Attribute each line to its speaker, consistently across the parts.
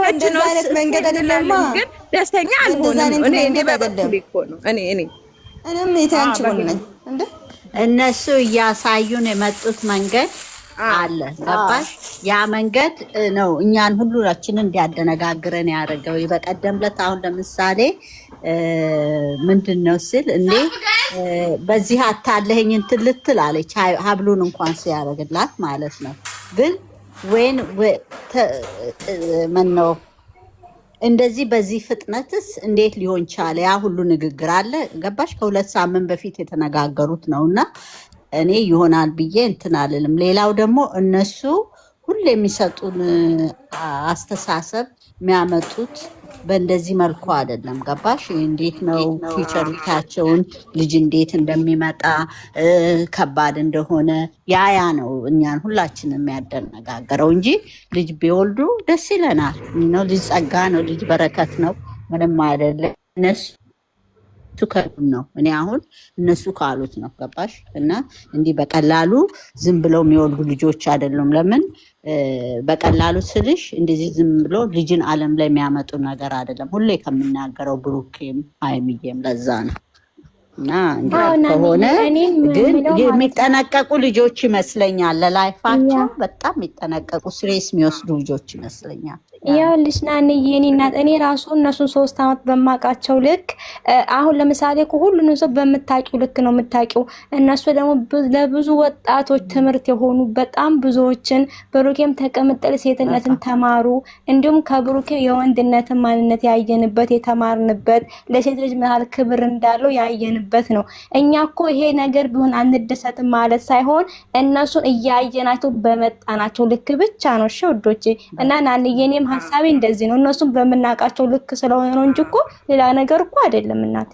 Speaker 1: እንደዛ አይነት መንገድ አይደለም ግን ደስተኛ አልሆነም እኔ በበኩሌ እኮ ነው እኔም የታንቺ ነኝ እንዴ
Speaker 2: እነሱ እያሳዩን የመጡት መንገድ አለ ገባሽ ያ መንገድ ነው እኛን ሁላችንን እንዲያደነጋግረን ያደረገው በቀደም ዕለት አሁን ለምሳሌ ምንድነው ስል እንዴ በዚህ አታለኸኝ እንትን ልትል አለች ሀብሉን እንኳን ሲያደርግላት ማለት ነው ግን ወይን ምነው እንደዚህ በዚህ ፍጥነትስ እንዴት ሊሆን ቻለ ያ ሁሉ ንግግር አለ ገባሽ ከሁለት ሳምንት በፊት የተነጋገሩት ነውና እኔ ይሆናል ብዬ እንትን አልልም ሌላው ደግሞ እነሱ ሁሉ የሚሰጡን አስተሳሰብ የሚያመጡት በእንደዚህ መልኩ አይደለም ገባሽ እንዴት ነው ፊቸሪታቸውን ልጅ እንዴት እንደሚመጣ ከባድ እንደሆነ ያ ነው እኛን ሁላችንም የሚያደነጋገረው እንጂ ልጅ ቢወልዱ ደስ ይለናል ነው ልጅ ጸጋ ነው ልጅ በረከት ነው ምንም አይደለም እነሱ ከሉን ነው እኔ አሁን እነሱ ካሉት ነው ገባሽ እና እንዲህ በቀላሉ ዝም ብለው የሚወልዱ ልጆች አይደሉም ለምን በቀላሉ ስልሽ እንደዚህ ዝም ብሎ ልጅን ዓለም ላይ የሚያመጡ ነገር አይደለም ሁሌ ከምናገረው ብሩኬም ሃይሚዬም ለዛ ነው እና ከሆነ ግን የሚጠነቀቁ ልጆች ይመስለኛል ለላይፋቸው በጣም የሚጠነቀቁ ስሬስ የሚወስዱ ልጆች ይመስለኛል
Speaker 3: ይኸውልሽ ናንዬ የኔ እናት እኔ ራሱ እነሱን 3 አመት በማውቃቸው ልክ አሁን ለምሳሌ እኮ ሁሉንም ሰው በምታውቂው ልክ ነው የምታውቂው እነሱ ደግሞ ለብዙ ወጣቶች ትምህርት የሆኑ በጣም ብዙዎችን ብሩኬም ተቀምጠል ሴትነትን ተማሩ እንዲሁም ከብሩኬ የወንድነትን ማንነት ያየንበት የተማርንበት ለሴት ልጅ መሃል ክብር እንዳለው ያየንበት ነው እኛ እኮ ይሄ ነገር ቢሆን አንደሰትም ማለት ሳይሆን እነሱን እያየናቸው በመጣናቸው ልክ ብቻ ነው እሺ ወዶቼ እና ናንዬ እኔም ሐሳቤ እንደዚህ ነው እነሱም በመናቃቸው ልክ ስለሆነ ነው እንጂ እኮ ሌላ ነገር እኮ አይደለም እናት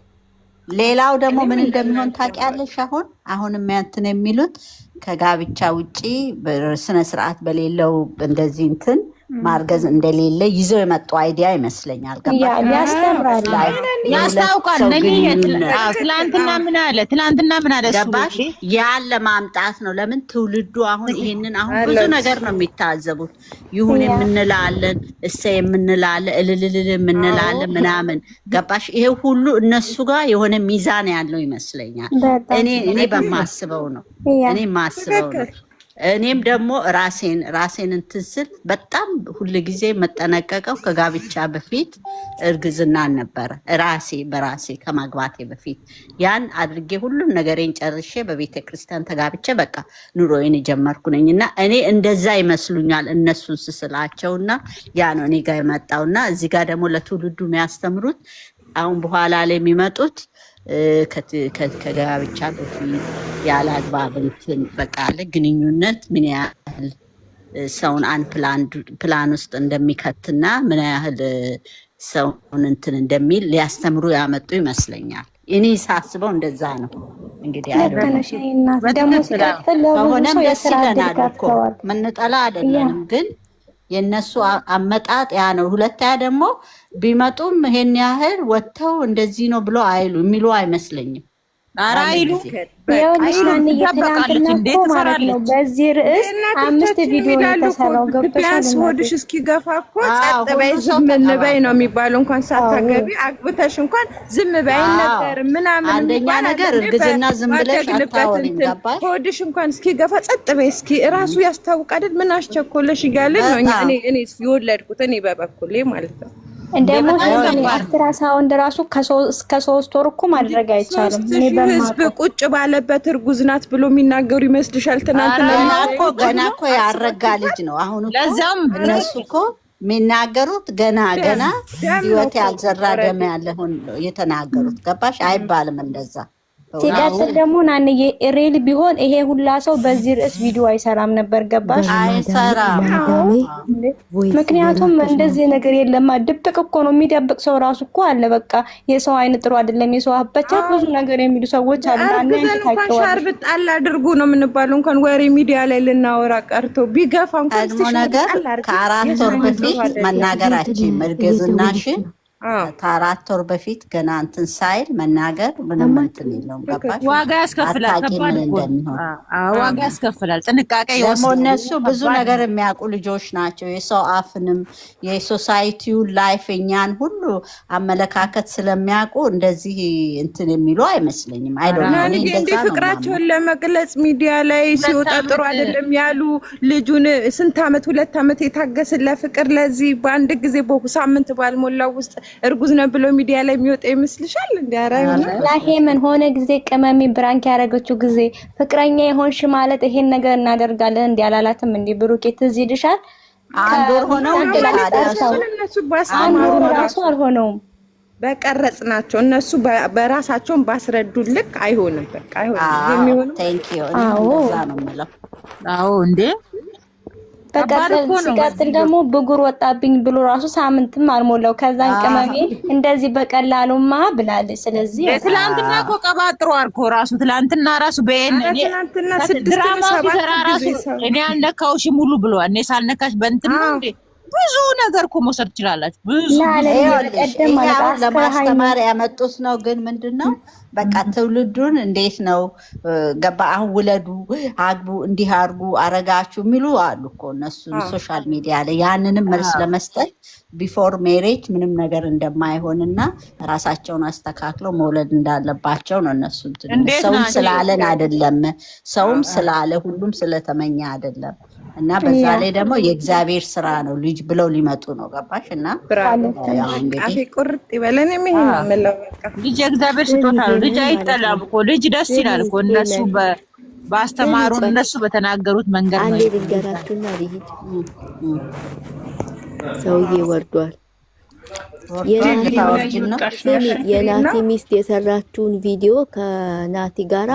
Speaker 2: ሌላው ደግሞ ምን እንደሚሆን ታውቂያለሽ አሁንም ያንተን የሚሉት ከጋብቻ ውጪ በስነ ስርዓት በሌለው እንደዚህ እንትን ማርገዝ እንደሌለ ይዘው የመጡ አይዲያ ይመስለኛል
Speaker 4: ያስታውቃል ትላንትና ምን አለ
Speaker 2: ገባሽ ያን ለማምጣት ነው ለምን ትውልዱ አሁን ይሄንን አሁን ብዙ ነገር ነው የሚታዘቡት ይሁን የምንላለን እሰይ የምንላለን እልልል የምንላለን ምናምን ገባሽ ይሄ ሁሉ እነሱ ጋር የሆነ ሚዛን ያለው ይመስለኛል እኔ በማስበው ነው እኔም ደግሞ ራሴን እንትን ስል በጣም ሁሉ ጊዜ መጠነቀቀው ከጋብቻ በፊት እርግዝና ነበር በራሴ ከማግባቴ በፊት ያን አድርጌ ሁሉም ነገሬን ጨርሼ በቤተ ክርስቲያን ተጋብቼ በቃ ኑሮዬን ጀመርኩ ነኝና እኔ እንደዛ ይመስሉኛል እነሱን ስስላቸውና ያ ነው እኔ ጋር የመጣውና እዚህ ጋር ደግሞ ለትውልዱ የሚያስተምሩት አሁን በኋላ ላይ የሚመጡት ከጋብቻ በፊት ያለ አግባብ እንትን በቃ ግንኙነት ምን ያህል ሰውን ፕላን ውስጥ እንደሚከትና ምን ያህል ሰውን እንትን እንደሚል ሊያስተምሩ ያመጡ ይመስለኛል እኔ ሳስበው እንደዛ ነው እንግዲህ
Speaker 3: ደግሞ ሲቀጥል ለሁሉ ሰው የስራ ዕድል ከፍተዋል
Speaker 2: ምንጠላ አይደለም ግን የነሱ አመጣጥ ያ ነው ሁለተኛ ደግሞ ቢመጡም ይሄን ያህል ወጥተው እንደዚህ ነው ብሎ የሚሉ አይመስለኝም
Speaker 4: አራይሉ
Speaker 3: ይኸውልሽ ናንዬ ትናንትና እኮ ማለት ነው በዚህ ርዕስ 5 ቪዲዮ የተሰራው ገብተሻል
Speaker 1: ሆድሽ እስኪገፋ እኮ ጸጥ በይ ዝም በይ ነው የሚባለው እንኳን ሳታገቢ አግብተሽ እንኳን ዝም በይ ነበር ምናምን
Speaker 2: አንደኛ ነገር እርግዝና ዝም ብለሽ አታወሪም ገባሽ
Speaker 1: ሆድሽ እንኳን እስኪገፋ ጸጥ በይ እስኪ ራሱ ያስታውቃል ምን አስቸኮለሽ ይጋልን ነው እኔ የወለድኩት እኔ በበኩሌ ማለት ነው
Speaker 3: እንደሞ አልትራሳውንድ ራሱ እስከ 3 ወር እኮ ማድረግ አይቻልም እኔ
Speaker 1: ህዝብ ቁጭ ባለበት እርጉዝ ናት ብሎ የሚናገሩ ይመስልሻል ትናንትና
Speaker 2: እኮ ገና እኮ ያረጋ ልጅ ነው አሁን እኮ ለዛም እነሱ እኮ የሚናገሩት ገና ህይወት ያልዘራ ደም ያለውን የተናገሩት ገባሽ አይባልም እንደዛ
Speaker 3: ሲቀጥል ደግሞ ናንዬ ሬል ቢሆን ይሄ ሁላ ሰው በዚህ ርዕስ ቪዲዮ አይሰራም ነበር ገባሽ
Speaker 2: አይሰራም
Speaker 3: ምክንያቱም እንደዚህ ነገር የለም ድብቅ እኮ ነው የሚደብቅ ሰው ራሱ እኮ አለ በቃ የሰው አይን ጥሩ አይደለም የሰው አበቻ ብዙ ነገር የሚሉ ሰዎች አሉ አንተ ታውቀዋለህ
Speaker 1: ሻርብ ጣል አድርጉ ነው የምንባለው እንኳን ወሬ ሚዲያ ላይ ልናወራ ቀርቶ ቢገፋ እንኳን
Speaker 2: ነገር ከ4 ወር በፊት መናገራችን መርገዝናሽን ከ4 ወር በፊት ገና እንትን ሳይል መናገር ምንም እንትን የለውም። ገባሽ?
Speaker 4: ዋጋ ያስከፍላል። ከባድ እኮ ዋጋ ያስከፍላል። ጥንቃቄ
Speaker 2: ደግሞ እነሱ ብዙ ነገር የሚያውቁ ልጆች ናቸው። የሰው አፍንም የሶሳይቲውን ላይፍ እኛን ሁሉ አመለካከት ስለሚያውቁ እንደዚህ እንትን የሚሉ አይመስለኝም።
Speaker 1: እንዲህ ፍቅራቸውን ለመግለጽ ሚዲያ ላይ ሲወጣ ጥሩ አይደለም ያሉ ልጁን ስንት ዓመት 2 ዓመት የታገስን ለፍቅር ለዚህ በአንድ ጊዜ በሳምንት ባልሞላው ውስጥ እርጉዝ ነው ብሎ ሚዲያ ላይ የሚወጣ ይመስልሻል?
Speaker 3: ላሄምን ሆነ ጊዜ ቅመሚ ብራንክ ያደረገችው ጊዜ ፍቅረኛ የሆንሽ ማለት ይሄን ነገር እናደርጋለን እንዲ አላላትም? እንዲ ብሩኬ ትዝ ይልሻል?
Speaker 2: አንድ ወር ሆነው
Speaker 1: እነሱ ባስማሩ
Speaker 3: ራሱ አልሆነውም።
Speaker 1: በቀረጽ ናቸው እነሱ በራሳቸውን ባስረዱ ልክ አይሆንም። በቃ አይሆንም የሚሆነው።
Speaker 2: ቴንክ ዩ እንደዛ ነው የምለው።
Speaker 4: አዎ እንዴ
Speaker 3: ሲቀጥል ደግሞ ብጉር ወጣብኝ ብሎ ራሱ ሳምንትም አልሞላው። ከዛን ቅመሜ እንደዚህ በቀላሉማ ብላለች። ስለዚህ
Speaker 4: ትላንትና እኮ ቀባጥሮ አልኮ ራሱ ትላንትና ራሱ ድራማ ሲሰራ ራሱ እኔ አልነካውሽ ሙሉ ብሏል። እኔ ሳልነካሽ በእንትን ነው እንዴ? ብዙ ነገር እኮ መውሰድ ትችላላችሁ። ብዙ
Speaker 2: ለማስተማር ያመጡት ነው። ግን ምንድነው በቃ ትውልዱን እንዴት ነው ገባ? አሁን ውለዱ፣ አግቡ፣ እንዲህ አድርጉ አረጋችሁ የሚሉ አሉ እኮ እነሱ ሶሻል ሚዲያ ላይ። ያንንም መልስ ለመስጠት ቢፎር ሜሬጅ ምንም ነገር እንደማይሆንና ራሳቸውን አስተካክለው መውለድ እንዳለባቸው ነው እነሱ። ሰውም ስላለን አይደለም፣ ሰውም ስላለ ሁሉም ስለተመኘ አይደለም። እና በዛ ላይ ደግሞ የእግዚአብሔር ስራ ነው። ልጅ ብለው ሊመጡ ነው። ገባሽ? እና
Speaker 1: አፌ ቁርጥ ይበለን የሚለው
Speaker 4: ልጅ የእግዚአብሔር ስጦታ ነው። ልጅ አይጠላም እኮ ልጅ ደስ ይላል እኮ። እነሱ ባስተማሩ እነሱ በተናገሩት መንገድ ነው።
Speaker 5: ልንገራችሁና ልሂድ። ሰውዬ ወርዷል። የናቲ ሚስት የሰራችውን ቪዲዮ ከናቲ ጋራ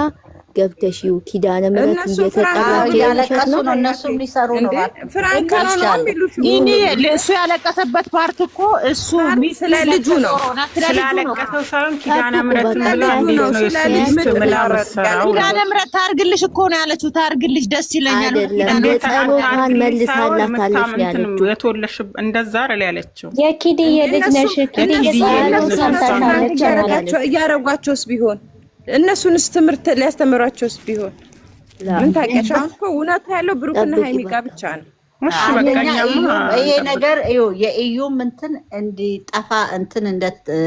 Speaker 5: ገብተሽው ኪዳነ ምሕረት
Speaker 2: እየተቀራጨ ነው። እነሱም ሊሰሩ ነው።
Speaker 1: ፍራንክ ነው
Speaker 4: ይሄ እሱ ያለቀሰበት ፓርት እኮ እሱ
Speaker 1: ስለ ልጁ ነው።
Speaker 6: ስላለቀሰው ሳይሆን ኪዳነ ምሕረት ነው።
Speaker 4: ኪዳነ ምሕረት ታርግልሽ እኮ ነው ያለችው። ታርግልሽ ደስ ይለኛል።
Speaker 5: ጸሎቷን መልሳላታለች ያለችው።
Speaker 6: የተወለሽ እንደዛ አይደል ያለችው።
Speaker 3: የኪድዬ ልጅ ነሽ ኪድዬ ጸሎት ሰምታለች።
Speaker 1: እያረጓቸውስ ቢሆን እነሱንስ ትምህርት ሊያስተምሯቸውስ ቢሆን ምን ታውቂያለሽ? አሁን እኮ እውነቱ ያለው ብሩክና ሃይሚ ጋር ብቻ ነው።
Speaker 6: እሺ በቃኛማ
Speaker 2: ይሄ ነገር የኢዩም እንትን እንዲጠፋ እንትን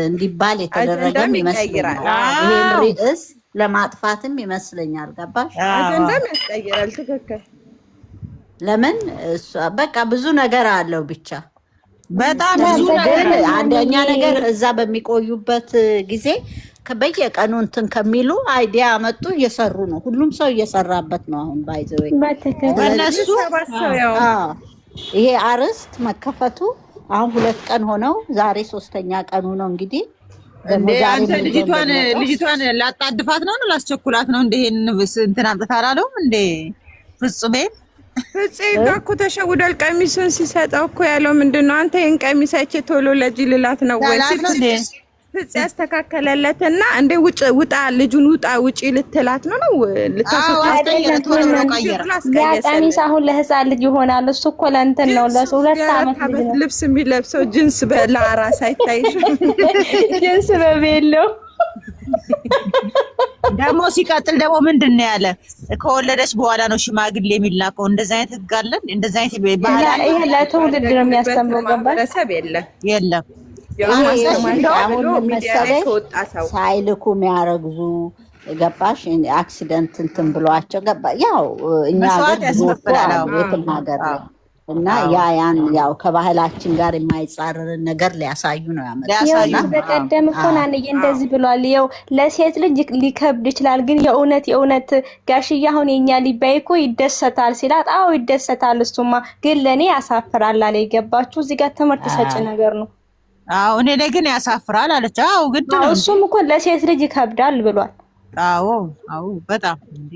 Speaker 2: እንዲባል የተደረገም ይመስላል። ይሄን ርዕስ ለማጥፋትም ይመስለኛል። ገባሽ?
Speaker 1: አጀንዳም ያስቀይራል። ትክክል።
Speaker 2: ለምን በቃ ብዙ ነገር አለው ብቻ
Speaker 4: በጣም ብዙ
Speaker 2: ነገር። አንደኛ ነገር እዛ በሚቆዩበት ጊዜ በየቀኑ እንትን ከሚሉ አይዲያ መጡ እየሰሩ ነው። ሁሉም ሰው እየሰራበት ነው። አሁን ባይዘው
Speaker 4: በእነሱ
Speaker 2: ይሄ አርዕስት መከፈቱ አሁን 2 ቀን ሆነው ዛሬ 3ኛ ቀኑ ነው። እንግዲህ
Speaker 4: አንተ ልጅቷን ላጣድፋት ነው ላስቸኩላት ነው እንደ ይሄን እንትን አምጥታ አላለውም እንደ ፍጹሜ
Speaker 1: ጋር እኮ ተሸውዷል። ቀሚሱን ሲሰጠው እኮ ያለው ምንድነው? አንተ ይሄን ቀሚስ አይቼ ቶሎ ለጂ ልላት ነው ወይ ፍጽ ያስተካከለለትና እንደ ውጣ ልጁን ውጪ ልትላት ነው ልታስወጣት
Speaker 3: ቀሚስ አሁን ለህፃን ልጅ ይሆናል። እሱ እኮ ለእንትን ነው ለ2 ዓመት
Speaker 1: ልብስ የሚለብሰው ጅንስ ለአራስ አይታይሽ
Speaker 3: ጅንስ በቤሎ
Speaker 4: ደግሞ ሲቀጥል ደግሞ ምንድን ነው ያለ ከወለደች በኋላ ነው ሽማግሌ የሚላከው። እንደዛ አይነት ህግ አለ። እንደዛ አይነት
Speaker 3: ይሄ ለትውልድ ነው የሚያስተምረው። ገባሽ?
Speaker 4: የለም
Speaker 2: አሁን መሰለኝ ሳይልኩ የሚያረግዙ ገባሽ? አክሲደንት እንትን ብሏቸው ገባ። ያው እኛ ሀገር የትም ሀገር እና ያን ያው ከባህላችን ጋር የማይጻረርን ነገር ሊያሳዩ ነው ያመጣው።
Speaker 3: በቀደም እኮ ናንዬ እንደዚህ ብሏል። ያው ለሴት ልጅ ሊከብድ ይችላል፣ ግን የእውነት ጋሽዬ አሁን የኛ ሊባይ እኮ ይደሰታል ሲላት፣ አዎ ይደሰታል፣ እሱማ ግን ለኔ ያሳፍራል አለ። የገባችሁ እዚህ ጋር ትምህርት ሰጪ ነገር ነው።
Speaker 4: አዎ እኔ ላይ ግን ያሳፍራል አለች። አዎ ግድ ነው።
Speaker 3: እሱም እኮ ለሴት ልጅ ይከብዳል ብሏል።
Speaker 4: አዎ በጣም እንዴ